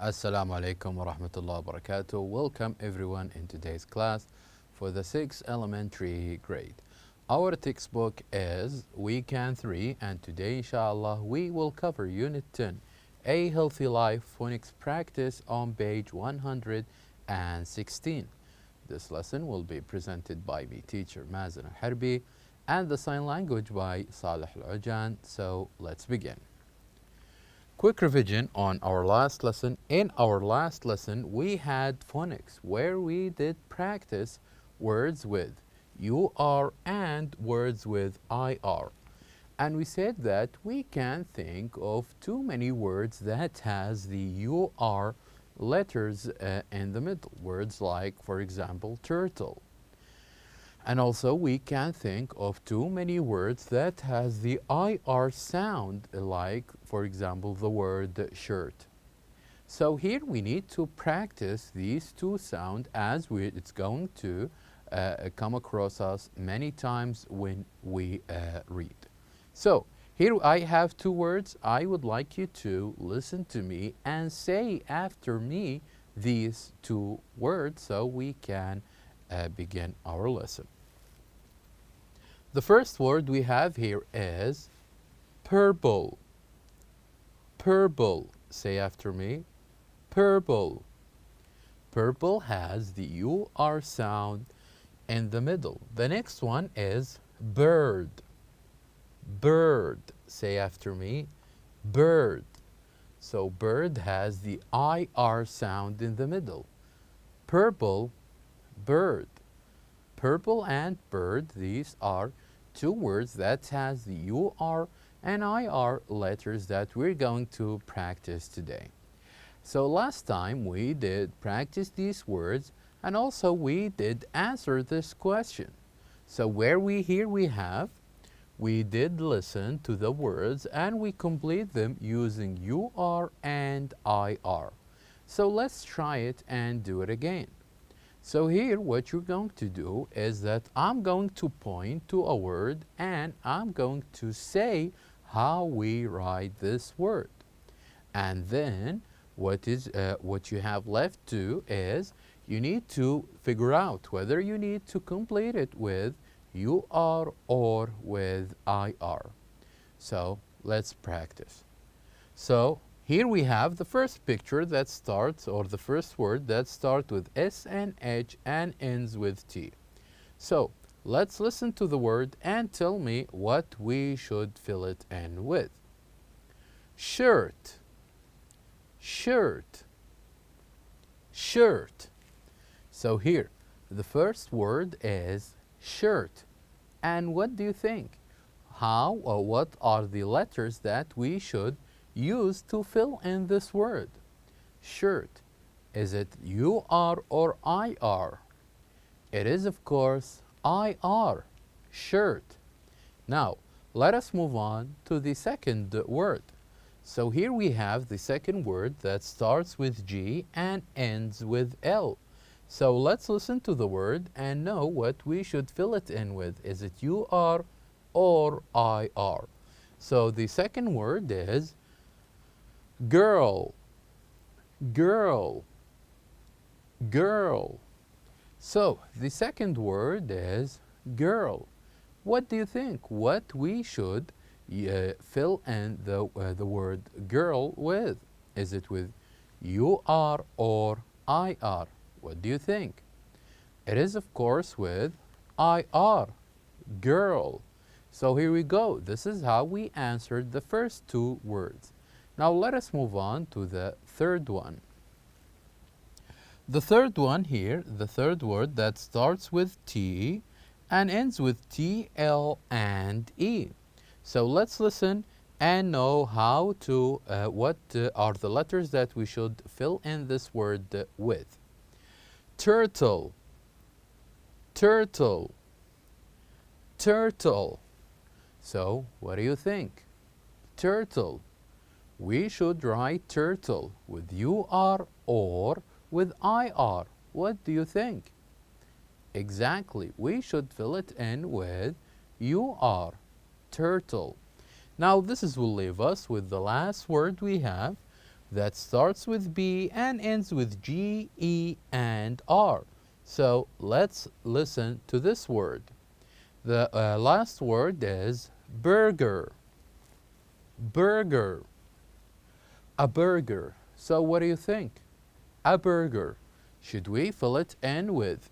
Assalamu alaikum wa rahmatullahi wa barakatuh. Welcome everyone in today's class for the 6th elementary grade. Our textbook is Weekend 3 and today inshallah we will cover Unit 10, A Healthy Life Phonics Practice on page 116. This lesson will be presented by me teacher Mazen Al-Harbi and the sign language by Saleh Al-Ujan. So let's begin. Quick revision on our last lesson. In our last lesson, we had phonics where we did practice words with UR and words with IR. And we said that we can think of too many words that has the UR letters in the middle. Words like, for example, turtle. And also we can think of too many words that has the IR sound, like, for example, the word shirt. So here we need to practice these two sounds as it's going to come across us many times when we read. So here I have two words. I would like you to listen to me and say after me these two words so we can begin our lesson. The first word we have here is purple. Purple. Say after me. Purple. Purple has the UR sound in the middle. The next one is bird. Bird. Say after me. Bird. So bird has the IR sound in the middle. Purple, bird. Purple and bird, these are two words that has the UR and IR letters that we're going to practice today. So last time we did practice these words and also we did answer this question. So where we did listen to the words and we complete them using UR and IR. So let's try it and do it again. So here what you're going to do is that I'm going to point to a word and I'm going to say how we write this word. And then what you have left to is you need to figure out whether you need to complete it with UR or with IR. So let's practice. So here we have the first picture that starts, or the first word that starts with S and H and ends with T. So let's listen to the word and tell me what we should fill it in with. Shirt. Shirt. Shirt. So here, the first word is shirt. And what do you think? How or what are the letters that we should use to fill in this word? Shirt. Is it UR or IR? It is, of course, IR. Shirt. Now, let us move on to the second word. So here we have the second word that starts with G and ends with L. So let's listen to the word and know what we should fill it in with. Is it UR or IR? So the second word is girl. Girl. Girl. So the second word is girl. What do you think? What we should fill in the word girl with? Is it with UR or IR? What do you think? It is, of course, with IR. Girl. So here we go. This is how we answered the first two words. Now let us move on to the third one. The third one here, the third word that starts with T and ends with T, L, and E. So let's listen and know how to, what are the letters that we should fill in this word with. Turtle. Turtle. Turtle. So what do you think? Turtle. We should write turtle with UR or with IR. What do you think? Exactly. We should fill it in with UR. Turtle. Now this will leave us with the last word we have, that starts with B and ends with G, E, and R. So let's listen to this word. The last word is burger. Burger. A burger. So what do you think? A burger. Should we fill it in with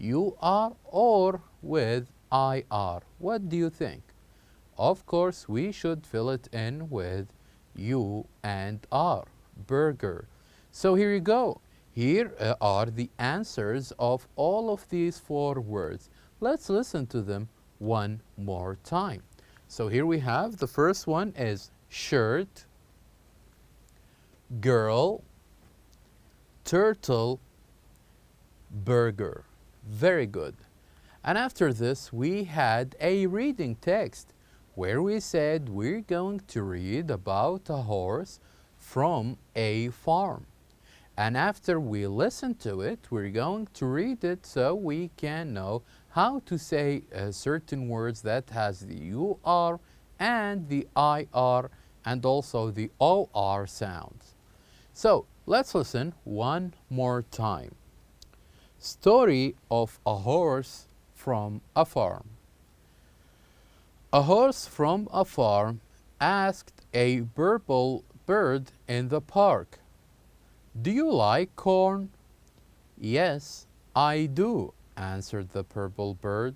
UR or with IR? What do you think? Of course, we should fill it in with U and R. Burger. So here you go. Here are the answers of all of these 4 words. Let's listen to them one more time. So here we have the first one is shirt, girl, turtle, burger. Very good. And after this, we had a reading text where we said we're going to read about a horse from a farm. And after we listen to it, we're going to read it so we can know how to say certain words that has the UR and the IR and also the OR sounds. So let's listen one more time. Story of a horse from a farm. A horse from a farm asked a purple bird in the park, "Do you like corn?" "Yes, I do," answered the purple bird,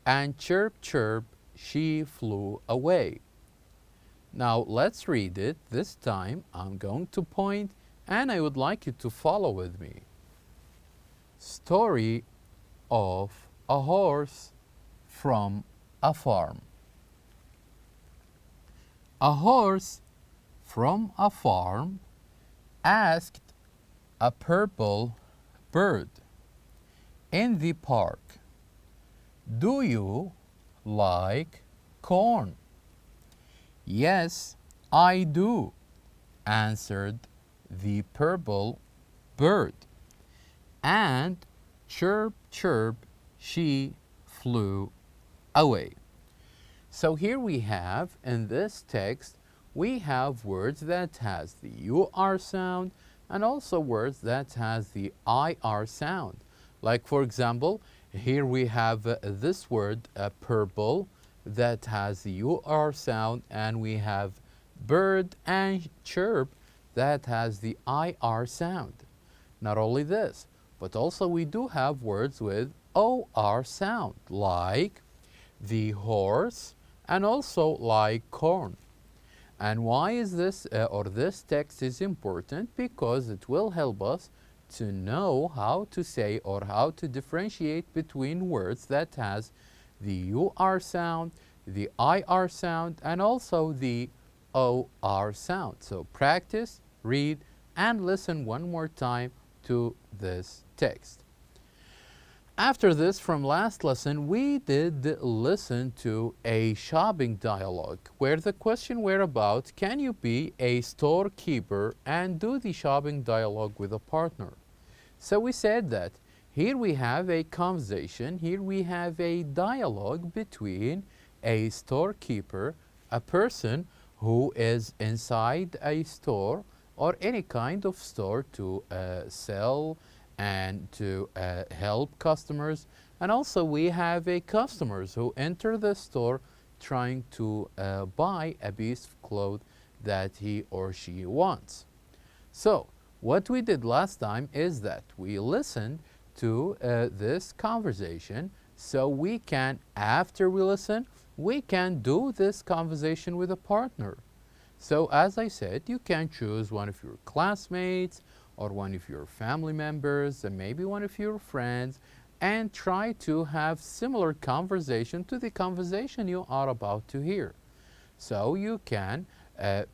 and chirp, chirp, she flew away. Now let's read it. This time I'm going to point and I would like you to follow with me. Story of a horse from a farm. A horse from a farm asked a purple bird in the park, "Do you like corn?" "Yes, I do," answered the purple bird, and chirp, chirp, she flew away. So here we have, in this text, we have words that has the UR sound and also words that has the IR sound. Like for example, here we have this word purple that has the UR sound, and we have bird and chirp that has the IR sound. Not only this, but also we do have words with OR sound, like the horse and also like corn. And why is this or this text is important? Because it will help us to know how to say or how to differentiate between words that has the UR sound, the IR sound, and also the OR sound. So practice, read, and listen one more time to this text. After this, from last lesson, we did listen to a shopping dialogue where the question were about, can you be a storekeeper and do the shopping dialogue with a partner? So we said that here we have a conversation, here we have a dialogue between a storekeeper, a person who is inside a store or any kind of store to sell and to help customers. And also we have a customers who enter the store trying to buy a piece of cloth that he or she wants. So what we did last time is that we listened to this conversation so we can, after we listen, we can do this conversation with a partner. So as I said, you can choose one of your classmates or one of your family members and maybe one of your friends and try to have similar conversation to the conversation you are about to hear. So you can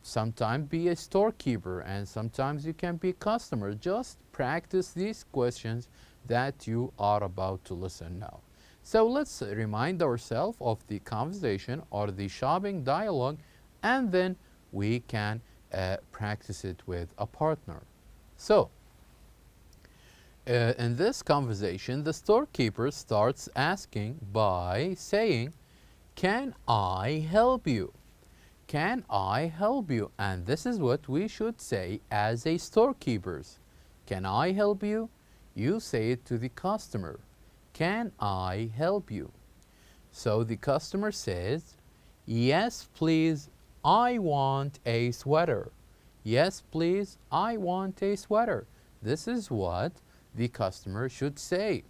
sometimes be a storekeeper and sometimes you can be a customer. Just practice these questions that you are about to listen now. So let's remind ourselves of the conversation or the shopping dialogue, and then we can practice it with a partner. So, in this conversation, the storekeeper starts asking by saying, "Can I help you? Can I help you? And this is what we should say as a storekeepers. Can I help you? You say it to the customer. Can I help you? So the customer says, yes, please, I want a sweater. Yes, please, I want a sweater. This is what the customer should say.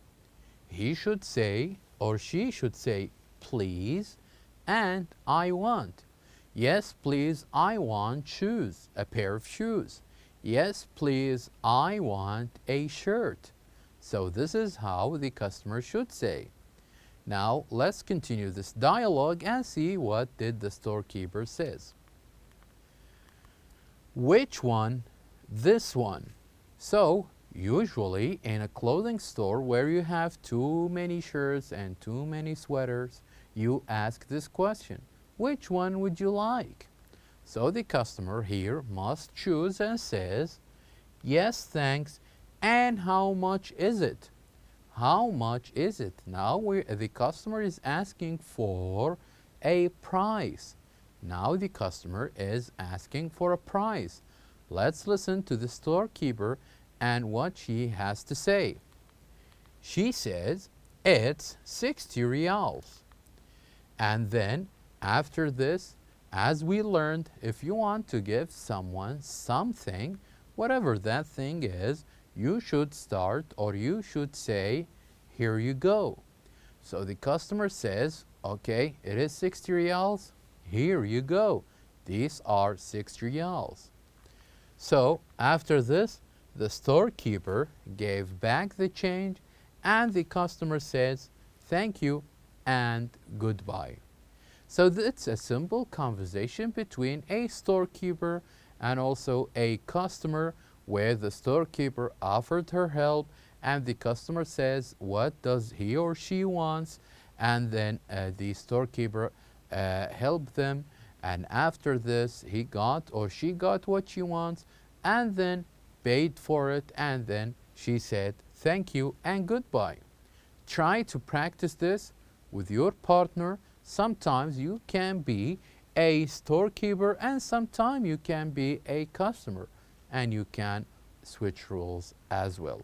He should say, or she should say, please, and I want. Yes, please, I want shoes, a pair of shoes. Yes, please, I want a shirt. So this is how the customer should say. Now, let's continue this dialogue and see what did the storekeeper says. Which one? This one. So, usually in a clothing store where you have too many shirts and too many sweaters, you ask this question. Which one would you like? So the customer here must choose and says, yes, thanks. And how much is it? How much is it? Now the customer is asking for a price. Now the customer is asking for a price. Let's listen to the storekeeper and what she has to say. She says, it's 60 reals. And then after this, as we learned, if you want to give someone something, whatever that thing is, you should start or you should say, here you go. So the customer says, okay, it is 60 reals. Here you go. These are 60 reals. So after this, the storekeeper gave back the change and the customer says, thank you and goodbye. So it's a simple conversation between a storekeeper and also a customer where the storekeeper offered her help and the customer says what does he or she wants, and then the storekeeper helped them, and after this he got or she got what she wants and then paid for it, and then she said thank you and goodbye. Try to practice this with your partner. Sometimes you can be a storekeeper and sometimes you can be a customer, and you can switch roles as well.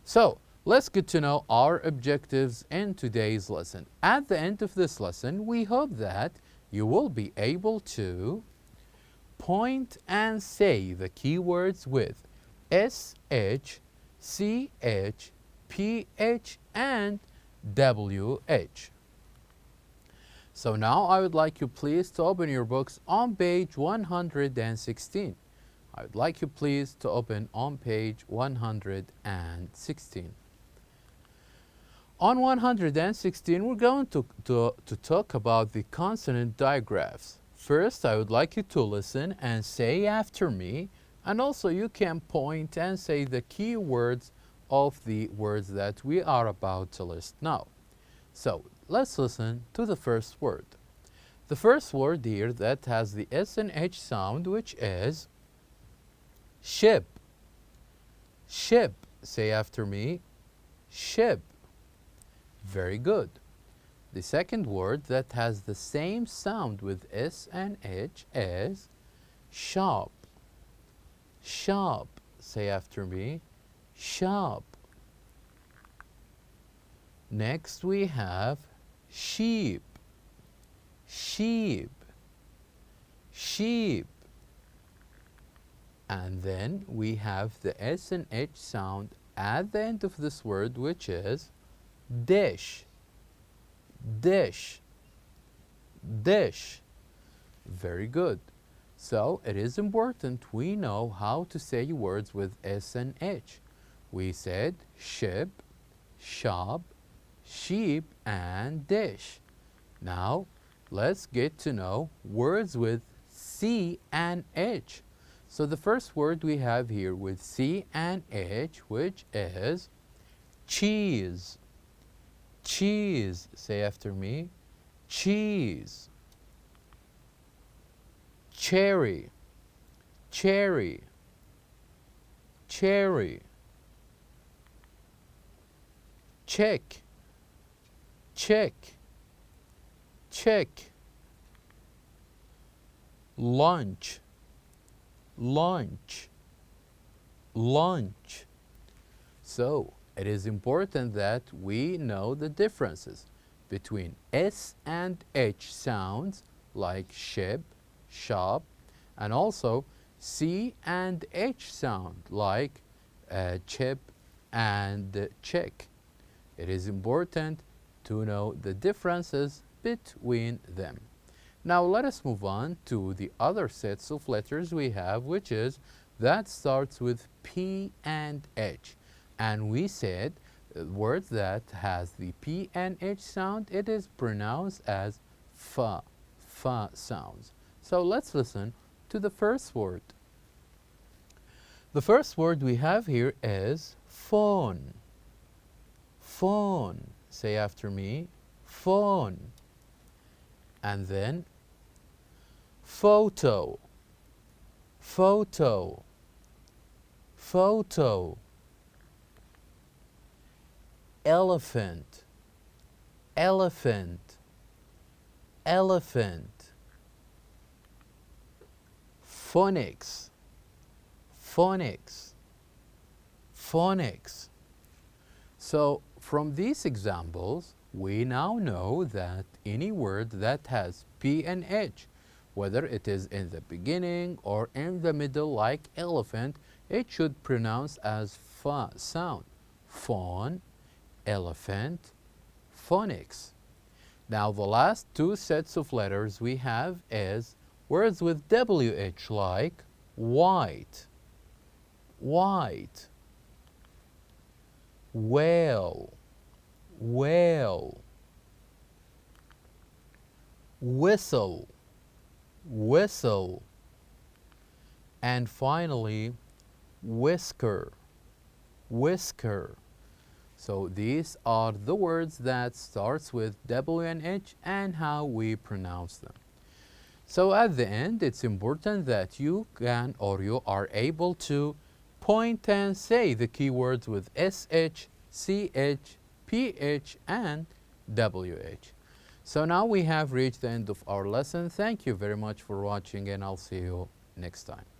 So let's get to know our objectives in today's lesson. At the end of this lesson, we hope that you will be able to point and say the keywords with SH, CH, PH, and WH. So now I would like you please to open your books on page 116. I would like you please to open on page 116. On 116, we're going to talk about the consonant digraphs. First, I would like you to listen and say after me, and also you can point and say the key words of the words that we are about to list now. So let's listen to the first word. The first word here that has the S and H sound, which is ship. Ship. Say after me, ship. Very good. The second word that has the same sound with S and H is shop. Shop. Say after me, shop. Next we have sheep. Sheep. Sheep. And then we have the S and H sound at the end of this word, which is dish. Dish. Dish. Very good. So it is important we know how to say words with S and H. We said ship, shop, sheep, and dish. Now let's get to know words with C and H. So the first word we have here with C and H, which is cheese. Cheese. Say after me, cheese. Cherry. Cherry. Cherry. Check. Check. Check. lunch, lunch, lunch. So it is important that we know the differences between S and H sounds like ship, shop, and also C and H sound like chip and check. It is important to know the differences between them. Now let us move on to the other sets of letters we have, which is that starts with P and H. And we said words that has the P and H sound, it is pronounced as fa, fa sounds. So let's listen to the first word. The first word we have here is phone. Phone. Say after me, phone. And then photo, photo, photo. Elephant, elephant, elephant. Phonics, phonics, phonics. So from these examples, we now know that any word that has P and H, whether it is in the beginning or in the middle like elephant, it should pronounce as fa sound. Phone, elephant, phonics. Now the last two sets of letters we have is words with WH like white, white, whale, whale, whistle, whistle, and finally whisker, whisker. So these are the words that starts with W and H and how we pronounce them. So at the end, it's important that you can or you are able to point and say the keywords with SH, CH, PH, and WH. So now we have reached the end of our lesson. Thank you very much for watching, and I'll see you next time.